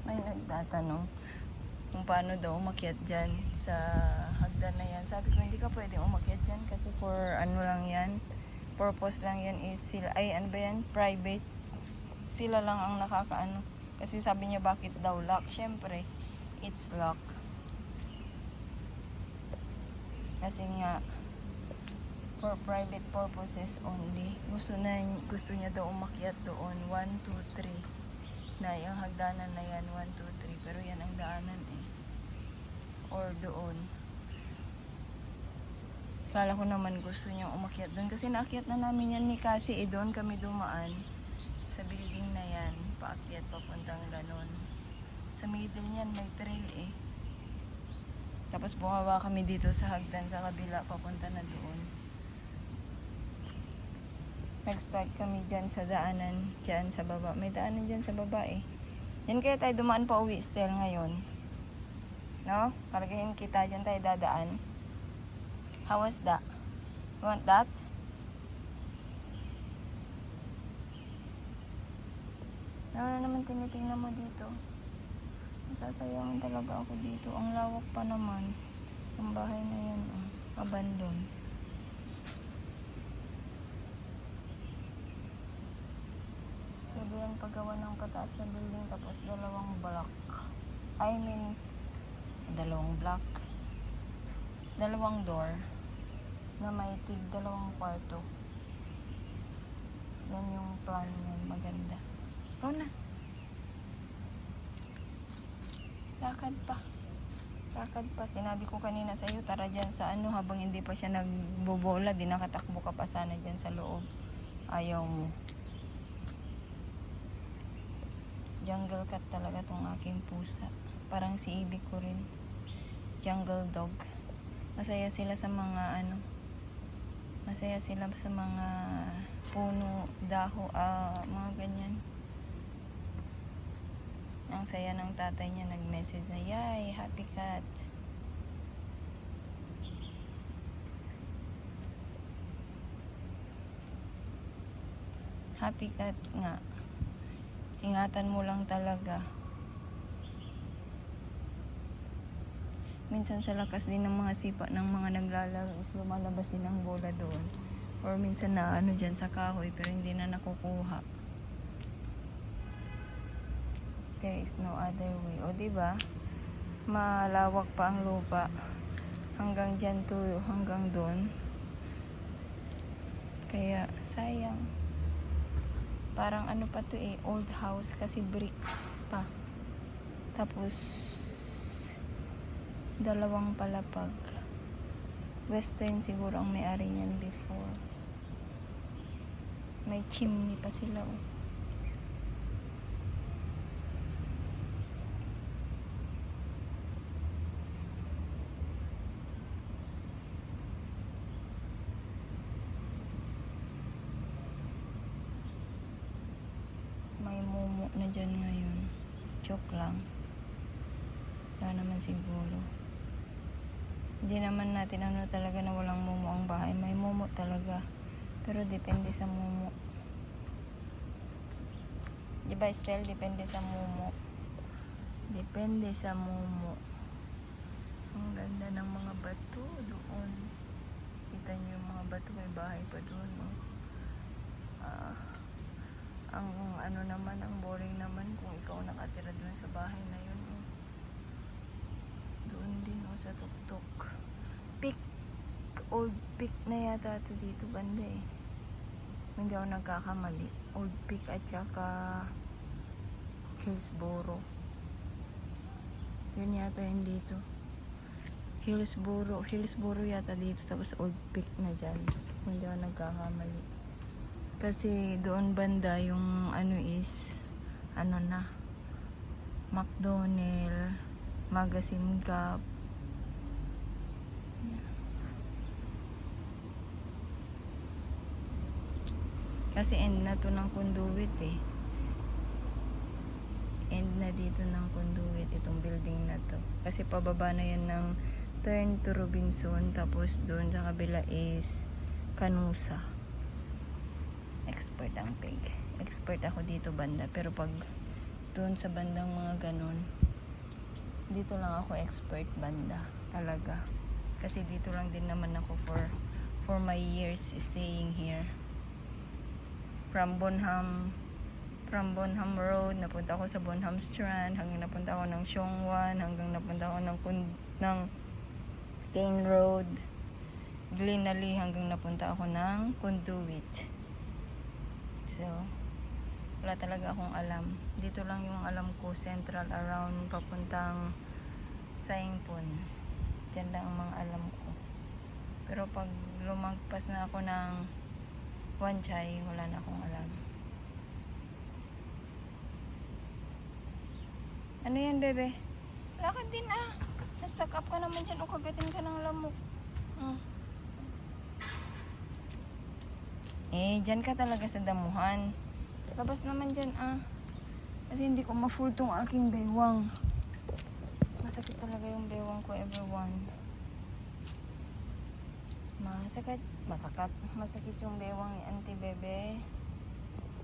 May nagtatanong kung paano daw umakyat dyan sa hagdan na yan. Sabi ko, hindi ka pwede umakyat dyan kasi for ano lang yan, purpose lang yan is sila, ay ano ba yan, private. Sila lang ang nakakaano. Kasi sabi niya, bakit daw lock? Syempre, it's lock. Kasi nga, for private purposes only. Gusto niya daw umakyat doon, 1, 2, 3. Na yung hagdanan na yan, 1, 2, 3. Pero yan ang daanan eh. Or doon. Kala ko naman gusto niya umakyat doon. Kasi naakyat na namin yan ni Cassie eh. Doon kami dumaan. Sa building na yan. Paakyat papuntang ganon. Sa middle niyan may trail eh. Tapos bumaba kami dito sa hagdan sa kabila. Papunta na doon. Nag-start kami dyan sa daanan. Dyan sa baba. May daanan dyan sa baba eh. Yan kaya tayo dumaan pa uwi still ngayon. No? Karagahin kita dyan tayo dadaan. How was that? You want that? Ano na naman tinitingnan mo dito? Masasayangan talaga ako dito. Ang lawak pa naman. Ang bahay na yan. Abandon. Pwede yan paggawa ng pataas na building tapos dalawang block. I mean, dalawang block. Dalawang door na may tig dalawang kwarto. Yan yung plan yan. Maganda. Ikaw na. Lakad pa. Lakad pa. Sinabi ko kanina sa iyo, tara dyan sa ano, habang hindi pa siya nagbobola, di nakatakbo ka pa sana dyan sa loob. Ayaw mo. Jungle cat talaga tong aking pusa. Parang si Ibig ko rin. Jungle dog. Masaya sila sa mga ano. Masaya sila sa mga puno, daho, mga ganyan. Ang saya ng tatay niya, nag-message na, "Yay, happy cat." Happy cat nga. Ingatan mo lang talaga. Minsan sa lakas din ng mga sipa ng mga naglalaro is lumalabas din ang bola doon. Or minsan na ano dyan sa kahoy pero hindi na nakukuha. There is no other way. O diba? Malawak pa ang lupa. Hanggang dyan to, hanggang doon. Kaya sayang. Parang ano pa to eh, old house kasi bricks pa. Tapos dalawang palapag. Western siguro ang may-ari niyan before. May chimney pa sila oh. May mumu na dyan ngayon. Joke lang. Wala naman siguro. Hindi naman natin ano talaga na walang mumu ang bahay. May mumu talaga. Pero depende sa mumu. Diba Estel? Depende sa mumu. Depende sa mumu. Ang ganda ng mga bato doon. Kita nyo yung mga bato. May bahay pa doon. Oh. Ang ano naman, ang boring naman kung ikaw nakatira doon sa bahay na yun. Oh. Doon din oh, sa tuktok. Peak. Old Peak na yata ito dito banda eh. Hindi ako nagkakamali. Old Peak at saka Hillsboro. Yun yata yun dito. Hillsboro yata dito. Tapos Old Peak na dyan. Hindi ako nagkakamali. Kasi doon banda yung ano is ano na McDonald, Magazine Gap. Kasi end na to ng conduit eh. End na dito ng conduit itong building na to. Kasi pababa na yan ng turn to Robinson. Tapos doon sa kabila is Canusa. Expert ang pig. Expert ako dito banda. Pero pag Doon sa bandang mga ganun. Dito lang ako expert banda. Talaga. Kasi dito lang din naman ako for my years staying here. From Bonham Road, napunta ako sa Bonham Strand, hanggang napunta ako ng Siongwan, hanggang napunta ako ng Kane Road, Glenally, hanggang napunta ako ng Conduit. So, wala talaga akong alam. Dito lang yung alam ko, central around papuntang Saingpon. Diyan lang ang mga alam ko. Pero pag lumagpas na ako ng Wan Chai, wala na akong alam. Ano yan, bebe? Lakad din ah. Na-stuck up ka naman dyan o kagatin ka ng lamok. Dyan ka talaga sa damuhan. Labas naman dyan ah. Kasi hindi ko ma-full tong aking bewang. Masakit talaga yung bewang ko, everyone. Masakit yung bewang ni Auntie Bebe.